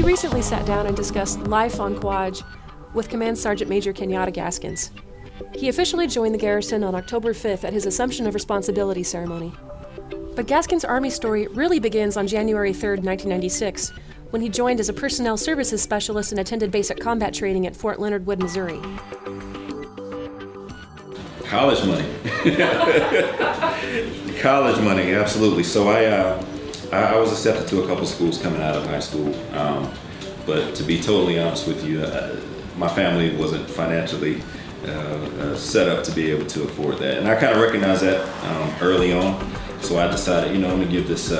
recently sat down and discussed life on Kwaj with Command Sergeant Major Kenyatta Gaskins. He officially joined the garrison on October 5th at his Assumption of Responsibility ceremony. But Gaskins' Army story really begins on January 3rd, 1996, when he joined as a Personnel Services Specialist and attended basic combat training at Fort Leonard Wood, Missouri. College money. College money, absolutely. So I was accepted to a couple schools coming out of high school, but to be totally honest with you, my family wasn't financially set up to be able to afford that, and I kind of recognized that early on. So I decided, I'm gonna give this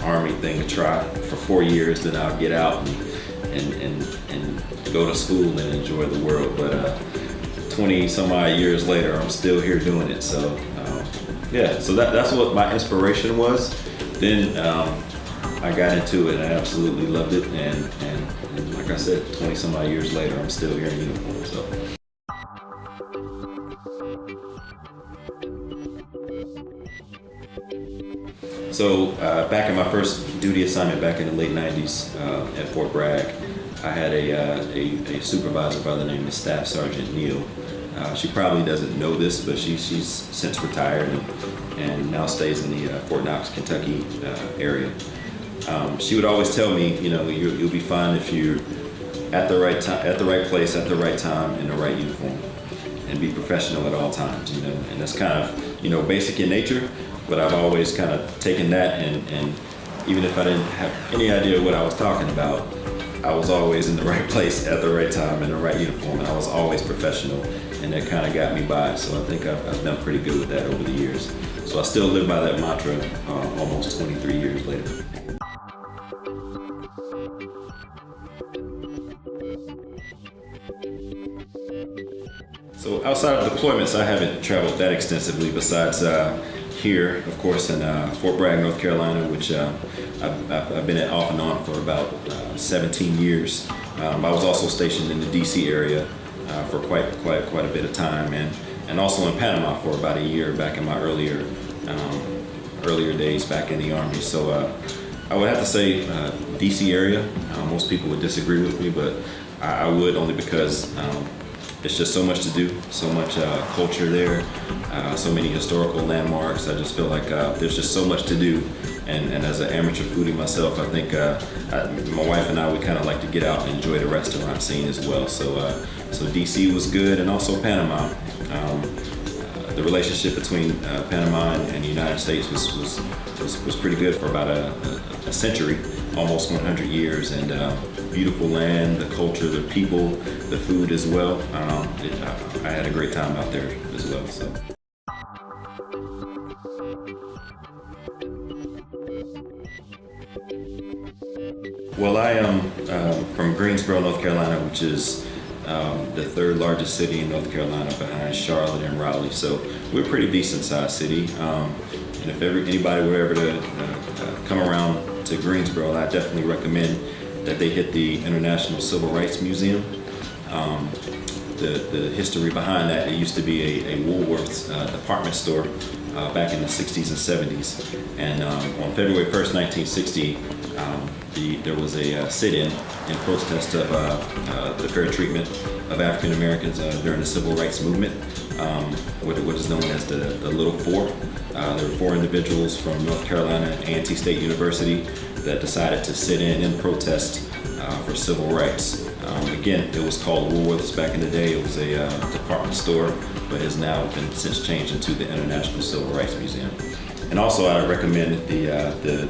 Army thing a try for 4 years. Then I'll get out and go to school and enjoy the world. But 20 some odd years later, I'm still here doing it. So yeah, so that's what my inspiration was. Then I got into it and I absolutely loved it. And like I said, 20 some odd years later, I'm still here in uniform. So back in my first duty assignment back in the late 90s at Fort Bragg, I had a supervisor by the name of Staff Sergeant Neal. She probably doesn't know this, but she's since retired and now stays in the Fort Knox, Kentucky area. She would always tell me, you'll be fine if you're at the right time, at the right place, at the right time, in the right uniform, and be professional at all times. And that's kind of basic in nature. But I've always kind of taken that, and even if I didn't have any idea what I was talking about, I was always in the right place at the right time in the right uniform, and I was always professional, and that kind of got me by. So I think I've done pretty good with that over the years. So I still live by that mantra almost 23 years later. So outside of deployments, I haven't traveled that extensively besides here, of course, in Fort Bragg, North Carolina, which I've been at off and on for about 17 years. I was also stationed in the DC area for quite a bit of time, and also in Panama for about a year back in my earlier days back in the Army. So I would have to say DC area. Most people would disagree with me, but I would, only because it's just so much to do, so much culture there, so many historical landmarks. I just feel like there's just so much to do. And as an amateur foodie myself, I think my wife and I would kind of like to get out and enjoy the restaurant scene as well. So DC was good, and also Panama. The relationship between Panama and the United States was pretty good for about a century, almost 100 years, and beautiful land, the culture, the people, the food as well. I had a great time out there as well. So. Well, I am from Greensboro, North Carolina, which is the third largest city in North Carolina behind Charlotte and Raleigh. So we're a pretty decent sized city. And if anybody were ever to come around to Greensboro, I definitely recommend that they hit the International Civil Rights Museum. The history behind that, it used to be a Woolworth's department store back in the 60s and 70s. And on February 1st, 1960, there was a sit-in in protest of the fair treatment of African Americans during the Civil Rights Movement, what is known as the Little Four. There were 4 individuals from North Carolina A&T State University that decided to sit in protest for civil rights. Again, it was called Woolworths back in the day. It was a department store, but has now been since changed into the International Civil Rights Museum. And also, I recommend the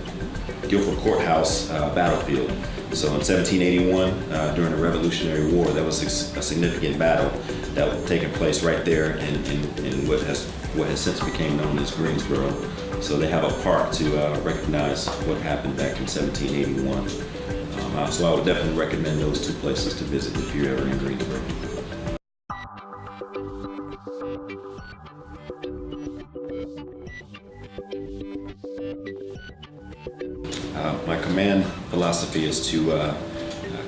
Guilford Courthouse battlefield. So in 1781, during the Revolutionary War, that was a significant battle that was taking place right there in what has since became known as Greensboro. So they have a park to recognize what happened back in 1781. So I would definitely recommend those 2 places to visit if you're ever in Greensboro. My command philosophy is to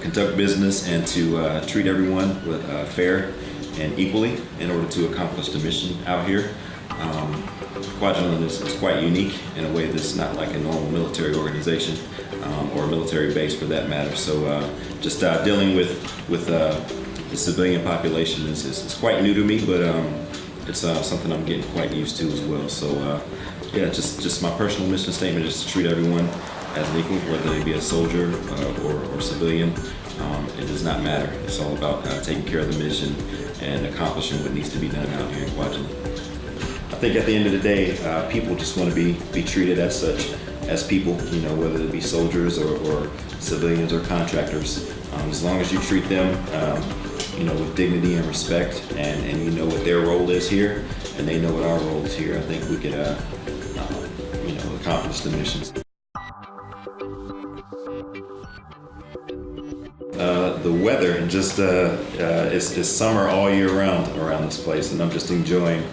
conduct business and to treat everyone with fair and equally in order to accomplish the mission out here. Kwajalein is quite unique in a way that's not like a normal military organization or a military base for that matter. So just dealing with the civilian population is quite new to me, but it's something I'm getting quite used to as well. So yeah, just my personal mission statement is to treat everyone as an equal, whether they be a soldier or civilian. It does not matter. It's all about taking care of the mission and accomplishing what needs to be done out here in Kwajalein. I think at the end of the day, people just want to be treated as such, as people, you know, whether it be soldiers or civilians or contractors. As long as you treat them, you know, with dignity and respect, and you know what their role is here, and they know what our role is here, I think we could, you know, accomplish the missions. The weather, just it's summer all year round around this place, and I'm just enjoying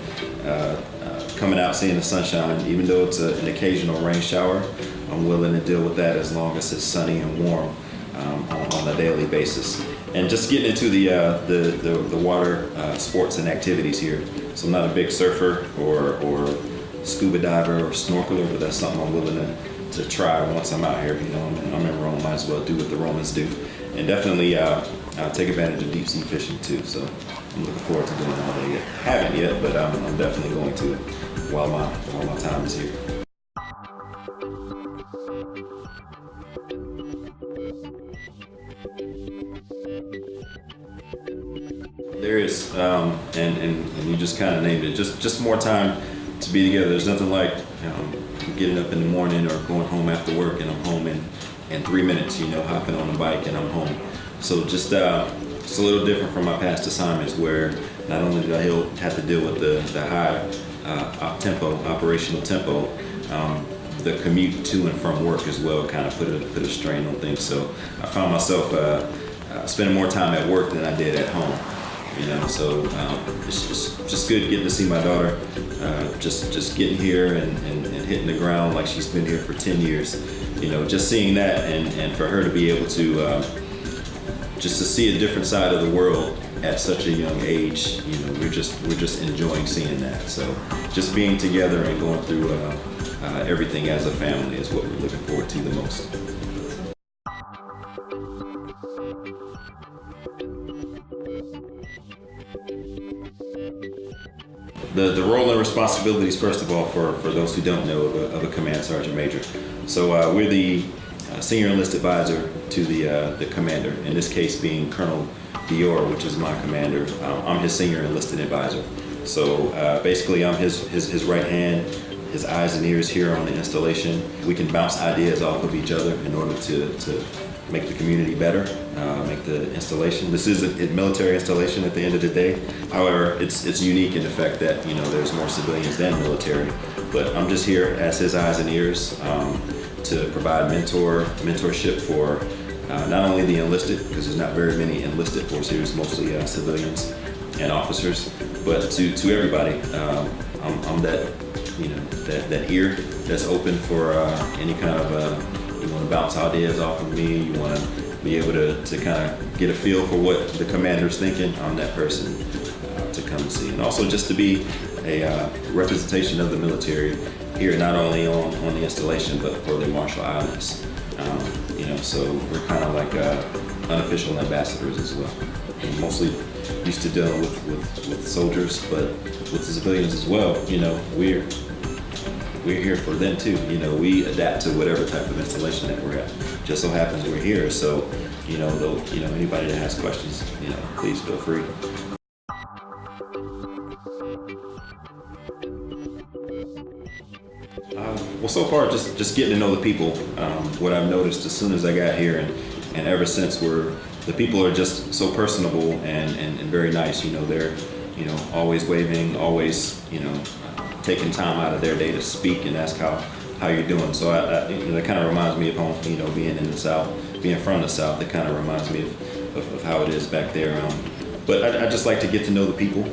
coming out, seeing the sunshine. Even though it's an occasional rain shower, I'm willing to deal with that as long as it's sunny and warm on a daily basis. And just getting into the water sports and activities here. So I'm not a big surfer or scuba diver or snorkeler, but that's something I'm willing to try once I'm out here. You know, I'm in Rome, might as well do what the Romans do. And definitely take advantage of deep sea fishing too. So I'm looking forward to doing all that. Haven't yet, but I'm definitely going to while my time is here. There is, and you just kind of named it. Just more time to be together. There's nothing like getting up in the morning or going home after work, and I'm home in 3 minutes. You know, hopping on a bike and I'm home. So just it's a little different from my past assignments, where not only did I have to deal with the high operational tempo, the commute to and from work as well kind of put a strain on things. So I found myself spending more time at work than I did at home. You know, so it's just good getting to see my daughter, just getting here and hitting the ground like she's been here for 10 years. You know, just seeing that and for her to be able to just to see a different side of the world at such a young age. You know, we're just enjoying seeing that. So just being together and going through everything as a family is what we're looking forward to the most. The role and responsibilities, first of all, for those who don't know, of a command sergeant major. So we're the senior enlisted advisor to the commander, in this case being Colonel Dior, which is my commander. I'm his senior enlisted advisor. So basically I'm his right hand, his eyes and ears here on the installation. We can bounce ideas off of each other in order to make the community better, make the installation. This is a military installation at the end of the day. However, it's unique in the fact that, you know, there's more civilians than military. But I'm just here as his eyes and ears to provide mentorship for not only the enlisted, because there's not very many enlisted force here, it's mostly civilians and officers, but to everybody. I'm that, you know, that ear that's open for any kind of you want to bounce ideas off of me, you want to be able to kind of get a feel for what the commander's thinking. I'm that person to come and see. And also just to be a representation of the military here, not only on the installation, but for the Marshall Islands. You know, so we're kind of like unofficial ambassadors as well. We're mostly used to dealing with soldiers, but with the civilians as well. You know, we're here for them too. You know, we adapt to whatever type of installation that we're at. Just so happens we're here, so you know, anybody that has questions, you know, please feel free. Well, so far, just getting to know the people. What I've noticed as soon as I got here, and ever since, the people are just so personable and very nice. You know, they're, you know, always waving, always, you know, taking time out of their day to speak and ask how you're doing. So you know, that kind of reminds me of home. You know, being in the South, being from the South, it kind of reminds me of how it is back there. But I just like to get to know the people.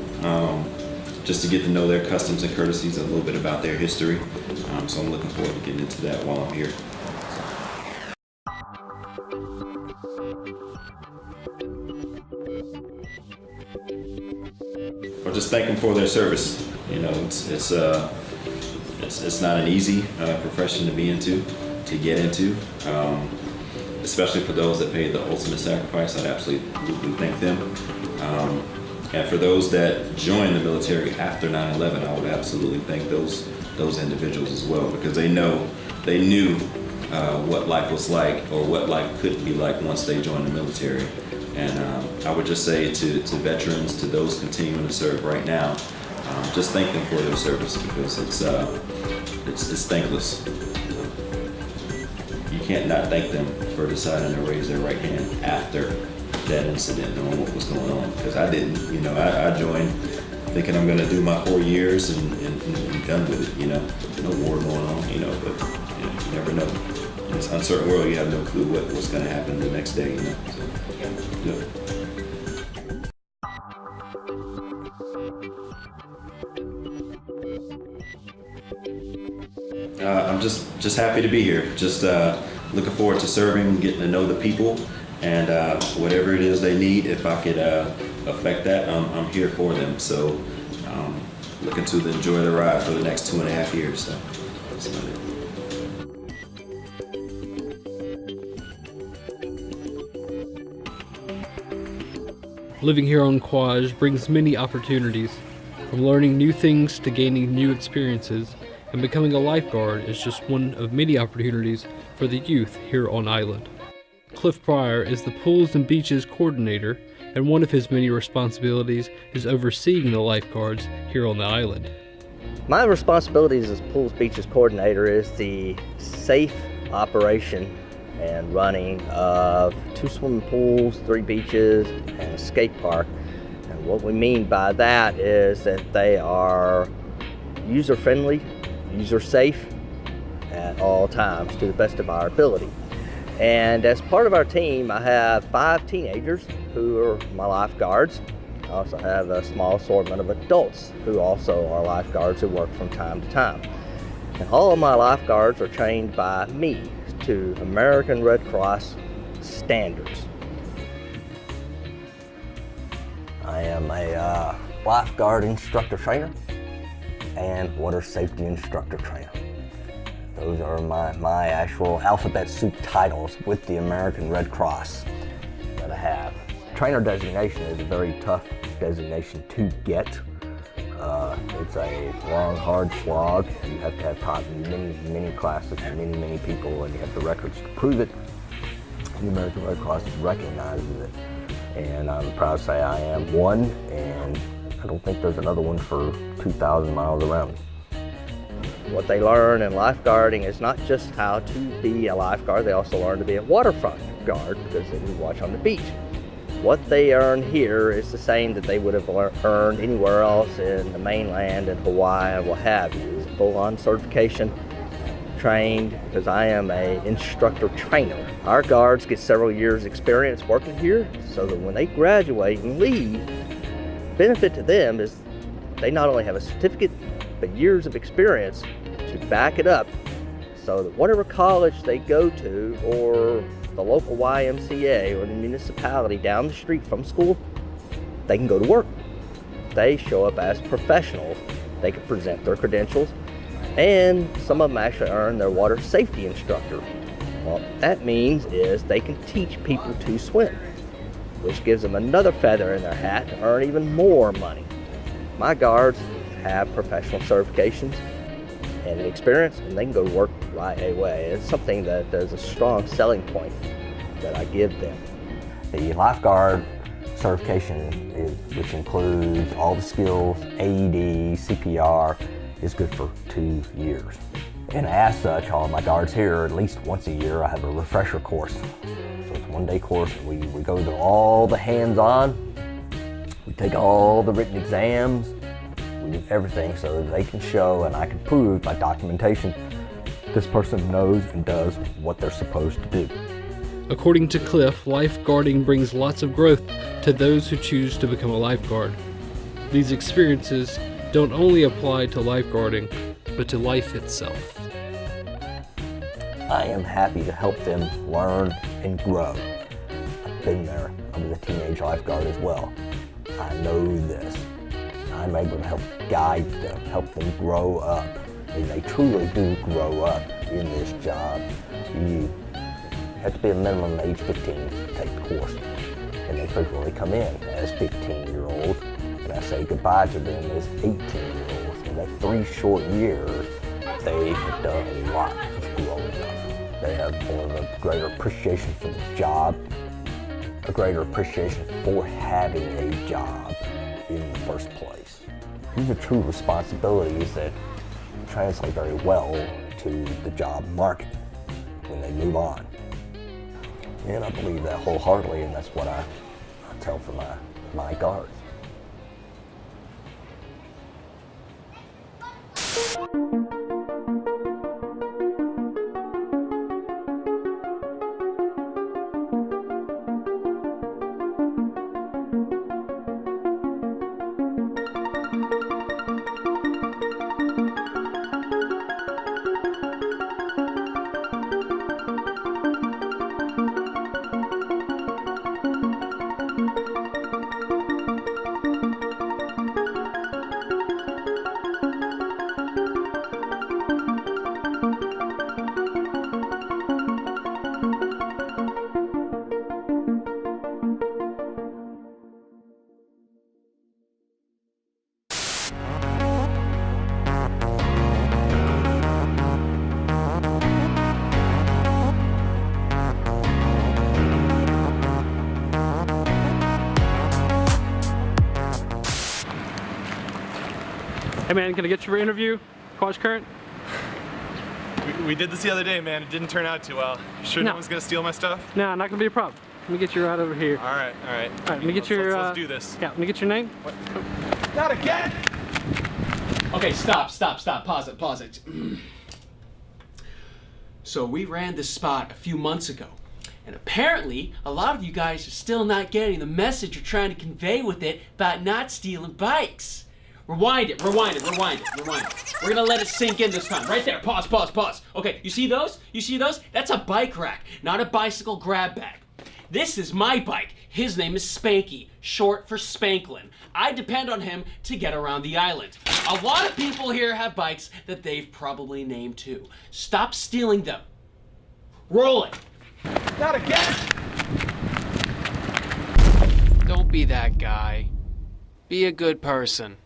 Just to get to know their customs and courtesies, a little bit about their history. So I'm looking forward to getting into that while I'm here. Or just thank them for their service. You know, it's not an easy profession to be into, to get into, especially for those that paid the ultimate sacrifice. I'd absolutely thank them. And for those that joined the military after 9/11, I would absolutely thank those individuals as well, because they knew what life was like, or what life could be like once they joined the military. And I would just say to veterans, to those continuing to serve right now, just thank them for their service, because it's thankless. You can't not thank them for deciding to raise their right hand after that incident, knowing what was going on. Because I didn't, you know, I joined thinking I'm going to do my 4 years and done with it. You know, no war going on. You know, but you never know. In this uncertain world, you have no clue what's going to happen the next day. You know. So, yeah. I'm just happy to be here. Just looking forward to serving, getting to know the people, and whatever it is they need, if I could affect that, I'm here for them. So looking to enjoy the ride for the next 2.5 years. So that's about it. Living here on Kwaj brings many opportunities, from learning new things to gaining new experiences, and becoming a lifeguard is just one of many opportunities for the youth here on island. Cliff Pryor is the Pools and Beaches Coordinator, and one of his many responsibilities is overseeing the lifeguards here on the island. My responsibilities as Pools Beaches Coordinator is the safe operation and running of 2 swimming pools, 3 beaches, and a skate park. And what we mean by that is that they are user-friendly, user-safe at all times to the best of our ability. And as part of our team, I have 5 teenagers who are my lifeguards. I also have a small assortment of adults who also are lifeguards who work from time to time. And all of my lifeguards are trained by me to American Red Cross standards. I am a lifeguard instructor trainer and water safety instructor trainer. Those are my actual alphabet soup titles with the American Red Cross that I have. Trainer designation is a very tough designation to get. It's a long, hard slog. You have to have taught many classes to many people, and you have the records to prove it. The American Red Cross recognizes it, and I'm proud to say I am one, and I don't think there's another one for 2,000 miles around. What they learn in lifeguarding is not just how to be a lifeguard, they also learn to be a waterfront guard, because they watch on the beach. What they earn here is the same that they would have earned anywhere else in the mainland, in Hawaii, and what have you. It's a full-on certification, trained, because I am an instructor trainer. Our guards get several years experience working here, so that when they graduate and leave, benefit to them is they not only have a certificate, but years of experience to back it up, so that whatever college they go to, or the local YMCA or the municipality down the street from school, they can go to work. They show up as professionals. They can present their credentials, and some of them actually earn their water safety instructor. What that means is they can teach people to swim, which gives them another feather in their hat to earn even more money. My guards have professional certifications and experience, and they can go to work right away. It's something that is a strong selling point that I give them. The lifeguard certification, which includes all the skills, AED, CPR, is good for 2 years. And as such, all of my guards here, at least once a year, I have a refresher course. So it's a 1-day course, and we go through all the hands-on, we take all the written exams, we do everything so that they can show and I can prove by documentation this person knows and does what they're supposed to do. According to Cliff, lifeguarding brings lots of growth to those who choose to become a lifeguard. These experiences don't only apply to lifeguarding, but to life itself. I am happy to help them learn and grow. I've been there. I was a teenage lifeguard as well. I know this. I I'm able to help guide them, help them grow up. And they truly do grow up in this job. You have to be a minimum age 15 to take the course. And they frequently come in as 15-year-olds, and I say goodbye to them as 18-year-olds. In that 3 short years, they have done a lot of growing up. They have more of a greater appreciation for the job, a greater appreciation for having a job in the first place. These are true responsibilities that translate very well to the job market when they move on. And I believe that wholeheartedly, and that's what I tell for my guards. Hey man, can I get you for an interview? Kwaj Current? We did this the other day, man. It didn't turn out too well. You sure no one's gonna steal my stuff? No, not gonna be a problem. Let me get you right over here. All right. Let me get your. Let's do this. Yeah, let me get your name. What? Not again! Okay, stop. Pause it. So we ran this spot a few months ago, and apparently a lot of you guys are still not getting the message you're trying to convey with it about not stealing bikes. Rewind it. We're gonna let it sink in this time. Right there, pause. Okay, you see those? That's a bike rack, not a bicycle grab bag. This is my bike. His name is Spanky, short for Spanklin. I depend on him to get around the island. A lot of people here have bikes that they've probably named too. Stop stealing them. Roll it. Not again! Don't be that guy. Be a good person.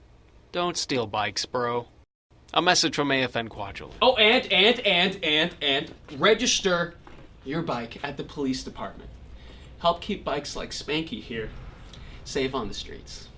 Don't steal bikes, bro. A message from AFN Kwajalein. Oh, and register your bike at the police department. Help keep bikes like Spanky here safe on the streets.